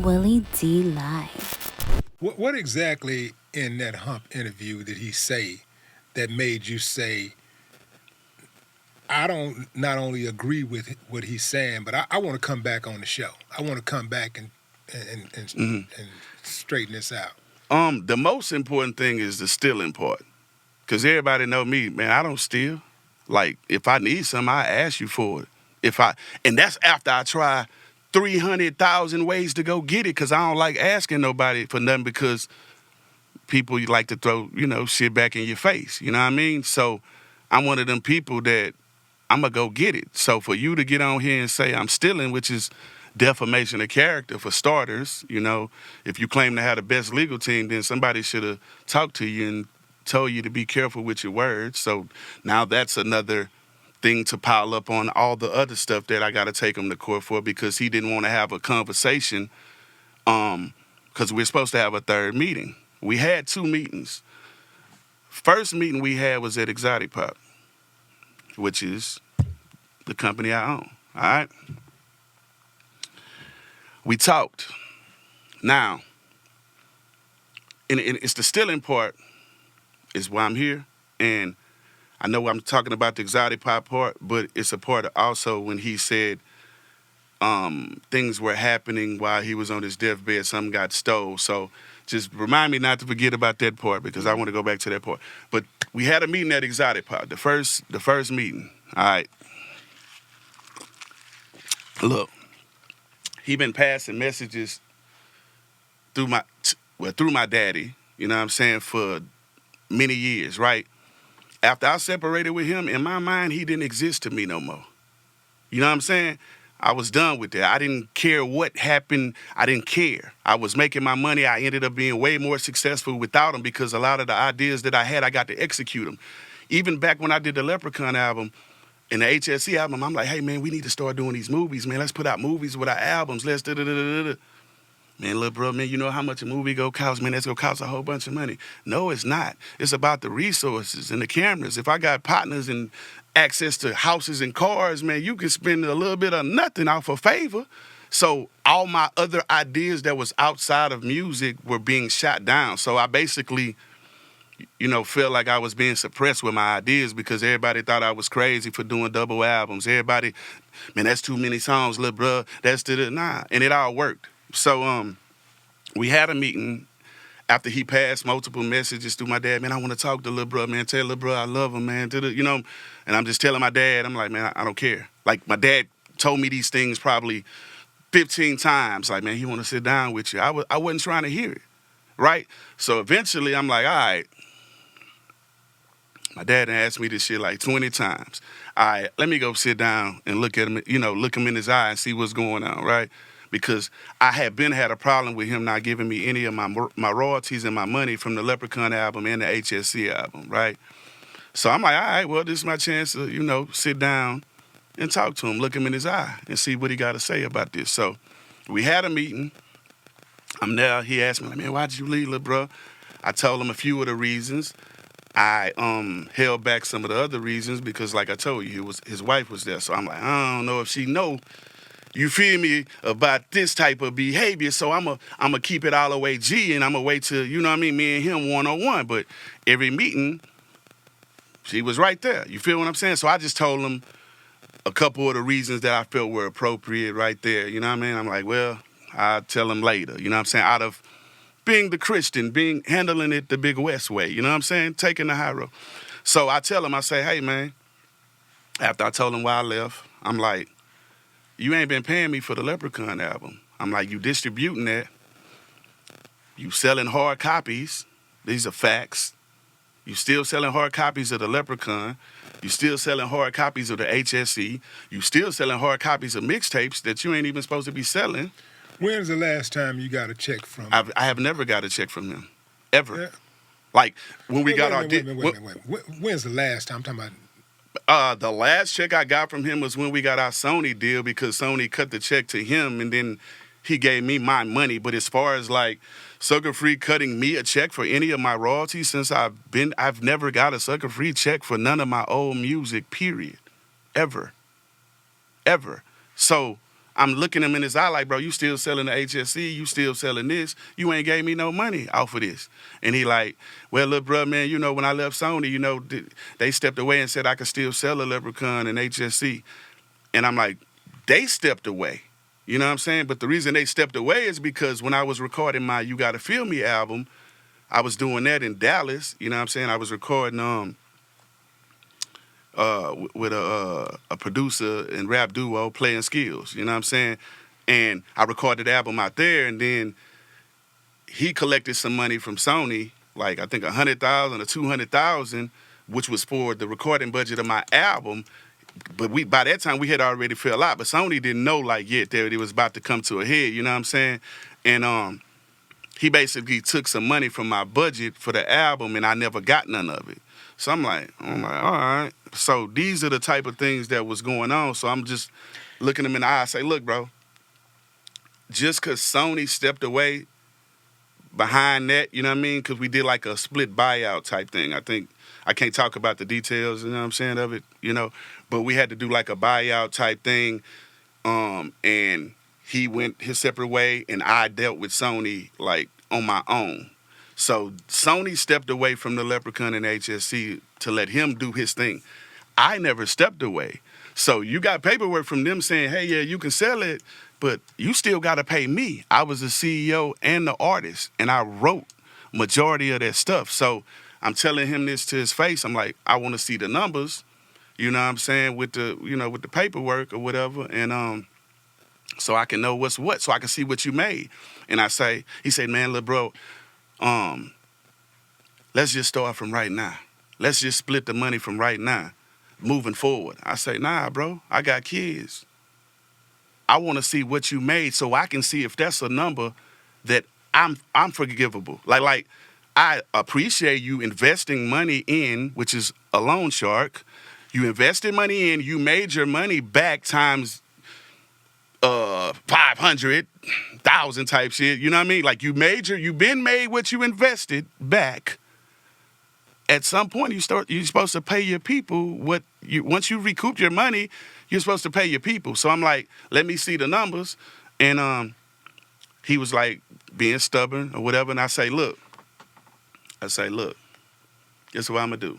Willie D Live. What exactly in that Hump interview did he say that made you say, I don't not only agree with what he's saying, but I want to come back on the show. I want to come back and straighten this out. The most important thing is the stealing part. Because everybody know me, man, I don't steal. Like, if I need something, I ask you for it. And that's after I try 300,000 ways to go get it, because I don't like asking nobody for nothing, because people, you like to throw, shit back in your face. You know what I mean? So I'm one of them people that I'm going to go get it. So for you to get on here and say I'm stealing, which is defamation of character for starters, if you claim to have the best legal team, then somebody should have talked to you and told you to be careful with your words. So now that's another thing to pile up on all the other stuff that I got to take him to court for, because he didn't want to have a conversation, because we're supposed to have a third meeting. We had 2 meetings. First meeting we had was at Exotic Pop, which is the company I own, all right? We talked. Now, and it's the stealing part is why I'm here, and I know I'm talking about the Exotic Pop part, but it's a part also when he said things were happening while he was on his deathbed, something got stole. So just remind me not to forget about that part, because I want to go back to that part. But we had a meeting at Exotic Pop, the first meeting. All right. Look, he been passing messages through my daddy, you know what I'm saying, for many years, right? After I separated with him, in my mind, he didn't exist to me no more. You know what I'm saying? I was done with that. I didn't care what happened. I didn't care. I was making my money. I ended up being way more successful without him, because a lot of the ideas that I had, I got to execute them. Even back when I did the Leprechaun album and the HSC album, I'm like, hey, man, we need to start doing these movies, man. Let's put out movies with our albums. Let's da-da-da-da-da. Man, little bro, man, you know how much a movie go cost? Man, that's gonna cost a whole bunch of money. No, it's not. It's about the resources and the cameras. If I got partners and access to houses and cars, man, you can spend a little bit of nothing off a favor. So all my other ideas that was outside of music were being shot down. So I basically, felt like I was being suppressed with my ideas, because everybody thought I was crazy for doing double albums. Everybody, man, that's too many songs, little bro. That's nah. And it all worked. So we had a meeting after he passed multiple messages through my dad. Man, I want to talk to little bro, man. Tell little bro I love him, man. And I'm just telling my dad, I'm like, man, I don't care. Like, my dad told me these things probably 15 times. Like, man, he want to sit down with you. I wasn't trying to hear it, right? So eventually I'm like, all right. My dad asked me this shit like 20 times. All right, let me go sit down and look at him, look him in his eye and see what's going on, right? Because I had a problem with him not giving me any of my royalties and my money from the Leprechaun album and the HSC album, right? So I'm like, all right, well, this is my chance to, sit down and talk to him, look him in his eye, and see what he got to say about this. So we had a meeting. I'm there. He asked me, like, man, why'd you leave, little bro? I told him a few of the reasons. I held back some of the other reasons because, like I told you, his wife was there. So I'm like, I don't know if she know, you feel me, about this type of behavior. So I'm a keep it all the way G, and I'm going to wait till, me and him one-on-one. But every meeting, she was right there. You feel what I'm saying? So I just told him a couple of the reasons that I felt were appropriate right there. You know what I mean? I'm like, well, I'll tell him later. You know what I'm saying? Out of being the Christian, handling it the Big West way. You know what I'm saying? Taking the high road. So I tell him, I say, hey, man, after I told him why I left, I'm like, you ain't been paying me for the Leprechaun album. I'm like, you distributing that. You selling hard copies. These are facts. You still selling hard copies of the Leprechaun. You still selling hard copies of the HSE. You still selling hard copies of mixtapes that you ain't even supposed to be selling. When's the last time you got a check from him? I have never got a check from him. Ever. Yeah. Like, when we got our... Wait. When's the last time? I'm talking about... the last check I got from him was when we got our Sony deal, because Sony cut the check to him and then he gave me my money. But as far as like Sucker Free cutting me a check for any of my royalties since I've never got a Sucker Free check for none of my old music, period. Ever. So I'm looking him in his eye like, bro, you still selling the HSC, you still selling this, you ain't gave me no money off of this. And he like, well, look, bro, man, you know, when I left Sony, you know, they stepped away and said I could still sell a Leprechaun and HSC. And I'm like, they stepped away. You know what I'm saying? But the reason they stepped away is because when I was recording my You Gotta Feel Me album, I was doing that in Dallas. You know what I'm saying? I was recording with a producer and rap duo, Playing Skills. You know what I'm saying? And I recorded the album out there, and then he collected some money from Sony, like I think $100,000 or $200,000, which was for the recording budget of my album. But by that time we had already fell out. But Sony didn't know like yet that it was about to come to a head. You know what I'm saying? And he basically took some money from my budget for the album, and I never got none of it. So I'm like, all right. So these are the type of things that was going on. So I'm just looking him in the eye and say, look, bro, just because Sony stepped away behind that, you know what I mean? Because we did like a split buyout type thing. I think I can't talk about the details, you know what I'm saying, of it, you know, but we had to do like a buyout type thing. And he went his separate way, and I dealt with Sony like on my own. So Sony stepped away from the Leprechaun and HSC to let him do his thing. I never stepped away. So you got paperwork from them saying, hey, yeah, you can sell it, but you still got to pay me. I was the CEO and the artist, and I wrote majority of that stuff. So I'm telling him this to his face. I'm like, I want to see the numbers, you know what I'm saying, with the, you know, with the paperwork or whatever, and so I can know what's what, so I can see what you made. And he said, man, little bro, let's just start from right now. Let's just split the money from right now, moving forward. I say, nah, bro, I got kids. I want to see what you made so I can see if that's a number that I'm forgivable. Like I appreciate you investing money in, which is a loan shark. You invested money in, you made your money back times 500,000 type shit. You know what I mean? Like you've been made what you invested back. At some point, you're supposed to pay your people once you recoup your money, you're supposed to pay your people. So I'm like, let me see the numbers. And he was like being stubborn or whatever. And I say, look, guess what I'm going to do.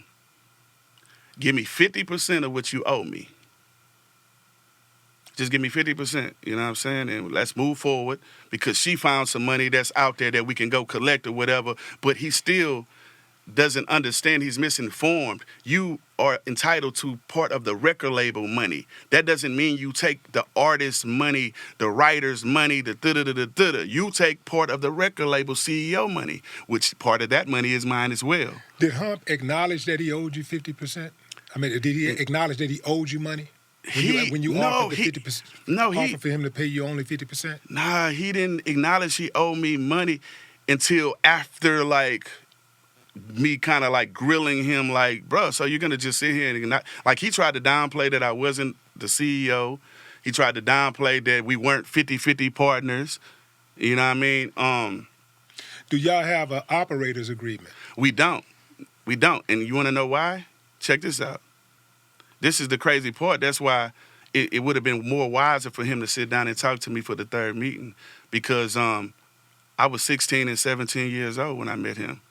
Give me 50% of what you owe me. Just give me 50%, you know what I'm saying? And let's move forward, because she found some money that's out there that we can go collect or whatever. But he still doesn't understand. He's misinformed. You are entitled to part of the record label money. That doesn't mean you take the artist's money, the writer's money, the da-da-da-da-da. You take part of the record label CEO money, which part of that money is mine as well. Did Hump acknowledge that he owed you 50%? I mean, did he acknowledge that he owed you money? When you offered the 50%, offered for him to pay you only 50%? Nah, he didn't acknowledge he owed me money until after, like, me kind of like grilling him, like, bro, so you're gonna just sit here and not, like, he tried to downplay that I wasn't the CEO. He tried to downplay that we weren't 50-50 partners. You know what I mean? Do y'all have an operator's agreement? We don't. And you want to know why? Check this out. This is the crazy part. That's why it would have been more wiser for him to sit down and talk to me for the third meeting, because I was 16 and 17 years old when I met him.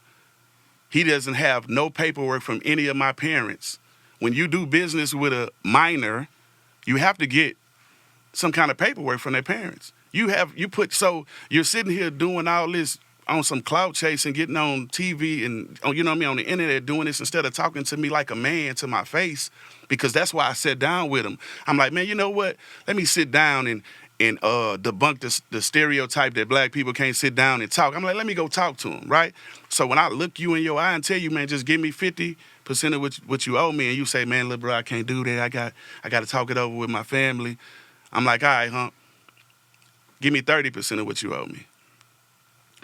He doesn't have no paperwork from any of my parents. When you do business with a minor, you have to get some kind of paperwork from their parents. So you're sitting here doing all this on some clout chasing, getting on TV and, you know what I mean, on the internet, doing this instead of talking to me like a man to my face, because that's why I sat down with him. I'm like, man, you know what? Let me sit down and debunk the stereotype that black people can't sit down and talk. I'm like, let me go talk to him, right? So when I look you in your eye and tell you, man, just give me 50% of what you owe me, and you say, man, little bro, I can't do that. I got to talk it over with my family. I'm like, all right, Hump, give me 30% of what you owe me.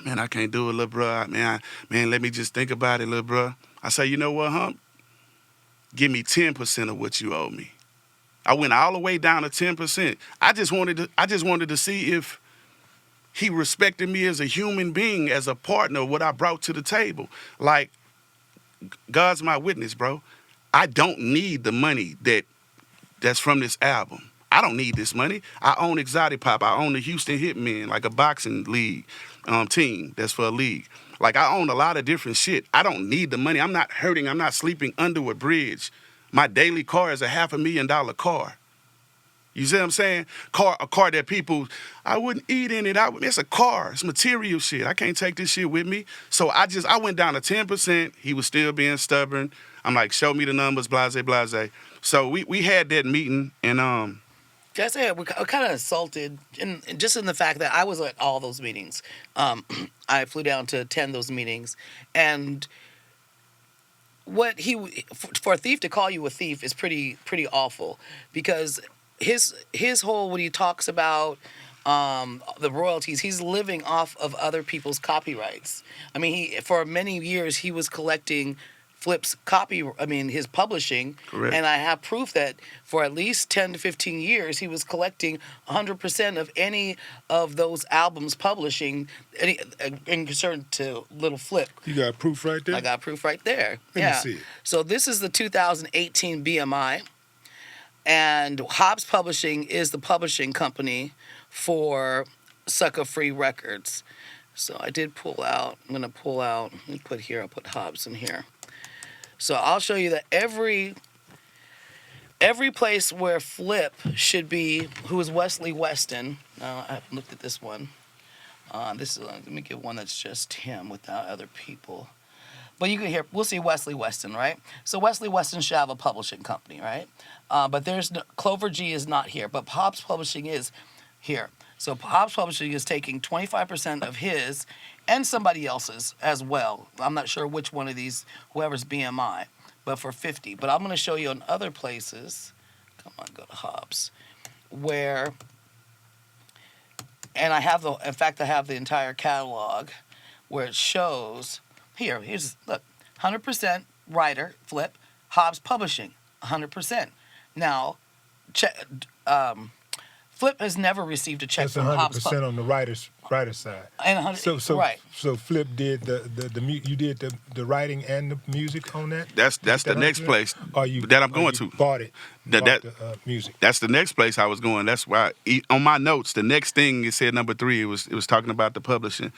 Man, I can't do it, little bro. Man, let me just think about it, little bro. I say, you know what, Hump? Give me 10% of what you owe me. I went all the way down to 10%. I just wanted to see if he respected me as a human being, as a partner, what I brought to the table. Like, God's my witness, bro. I don't need the money that's from this album. I don't need this money. I own Exotic Pop. I own the Houston Hitmen, like a boxing league team that's for a league. Like, I own a lot of different shit. I don't need the money. I'm not hurting. I'm not sleeping under a bridge. My daily car is a $500,000 car. You see what I'm saying? A car that people, I wouldn't eat in it. It's a car. It's material shit. I can't take this shit with me. So I went down to 10%. He was still being stubborn. I'm like, show me the numbers, blase, blase. So we had that meeting, and Just say we're kind of insulted, and just in the fact that I was at all those meetings. I flew down to attend those meetings, and for a thief to call you a thief is pretty awful, because his whole, when he talks about the royalties, he's living off of other people's copyrights. I mean, for many years he was collecting Flip's his publishing. Correct. And I have proof that for at least 10 to 15 years, he was collecting 100% of any of those albums publishing in concern to Little Flip. You got proof right there? I got proof right there. Let me see it. So this is the 2018 BMI. And Hobbs Publishing is the publishing company for Sucker Free Records. So I did pull out. I'm going to pull out. I'll put Hobbs in here. So I'll show you that every place where Flip should be, who is Wesley Weston. I haven't looked at this one. Let me get one that's just him without other people. But you can hear, we'll see Wesley Weston, right? So Wesley Weston should have a publishing company, right? But Clover G is not here, but Hobbs Publishing is here. So Hobbs Publishing is taking 25% of his and somebody else's as well. I'm not sure which one of these, whoever's BMI, but for 50. But I'm going to show you in other places. Come on, go to Hobbs. And I have the entire catalog where it shows, here's, look, 100% writer, Flip, Hobbs Publishing, 100%. Now, Flip has never received a check from Hobbs. That's 100% on the writer's side. And right. So Flip did you did the writing and the music on that. That's the next place that I'm going to. Bought it. The music. That's the next place I was going. That's why on my notes, the next thing it said number 3. It was talking about the publishing.